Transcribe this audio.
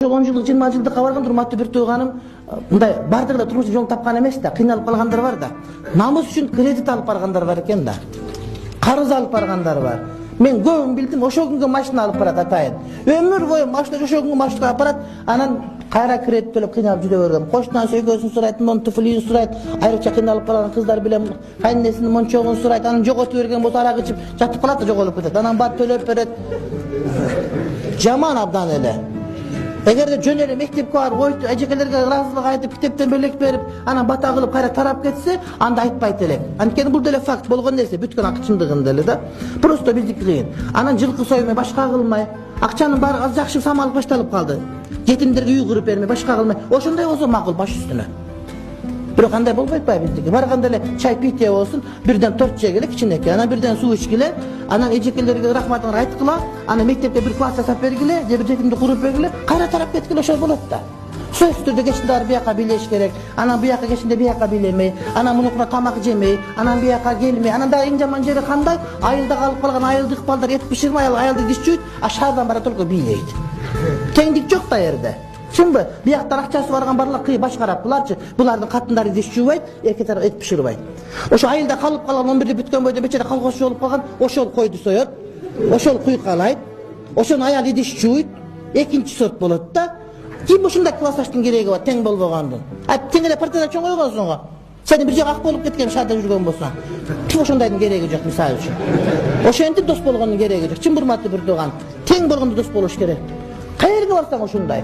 10 жылдык 20 жылдыкка барган урматтуу бир тууганым, мындай бардыгы да турмуш жол тапкан эмес да, кыйналып калгандар бар да. Намыс үчүн кредит алып баргандар бар экен да. Карыз алып баргандар бар. Мен көбүн билдим, ошол күнгө машина алып барат атайын. Өмүр бою машина ошол күнгө машина алып барат, анан кайра кредит төлөп кыйналып жүрө берген. Коштунан сөйгөсүн сурайт, монтуфлин сурайт, айрыкча кыйналып барган кыздар билен кайнесинин мончогун сурайт, анан жоготуп берген болсо арак ичип жатып калат да жоголуп кетет. Анан барып төлөп берет. Жаман абдан эле. Эгерде жөн эле мектепке барып ойду, эжекелерге ыраазылык айтып, китептен бөлек берип, анан бата кылып кайра тарап кетсе, анда айтпайт элек. Анткени бул деле факт болгон нерсе, бүткөн акчындыгында эле да. Просто биздики кыйын. Анан жылкы соймой, башка кылмай, акчанын баары жакшы самалып башталып калды. Жетимдерге үй куруп бермей, башка кылмай. Ошондой болсо макул баш үстүнө. Бирок андай болбойт ба биздики? Барганда эле чай питье болсун, бирден торт жегиле кичинекей, анан бирден суу ичкиле, анан эжекелерге рахматыңды айткыла, анан мектепте бир класс жасап бергиле, же бир жетимди куруп бергиле, кайра тарап кеткиле, ошол болот да. Сөзсүз түрдө кечинде бияка бийлеш керек, анан бияка кечинде бияка бийлемей, анан мунукуна тамак жемей, анан бияка келмей, анан да эң жаман жери кандай? Айылда калып калган айылдык балдар эт биширмай аялды диз чүйт, а шаардан бара только бийлейт. Теңдик жок да жерде. Чынбы? Бияктан акчасы барган барлар кый баш карап, буларчы, булардын катындары диз чүйбайт, эркек тарап эт биширбайт. Ошо айылда калып калган 11-де бүткөн бойдо бечара колхозчу болуп калган, ошол койду соёт, ошол куйкалайт, ошонун аялы диз чүйт, экинчи сорт болот да. Ким ушундай классташтын кереги бар, тең болбогондун. Тең эле партияда чоң койгонсуң го. Сен бир жак ак болуп кеткен шаарда жүргөн болсоң, ошондойдун кереги жок мисалы үчүн. Ошентип дос болгондун кереги жок. Чын урматтуу бир тууган, тең болгондо дос болуш керек. Каерге барсаң ошондой.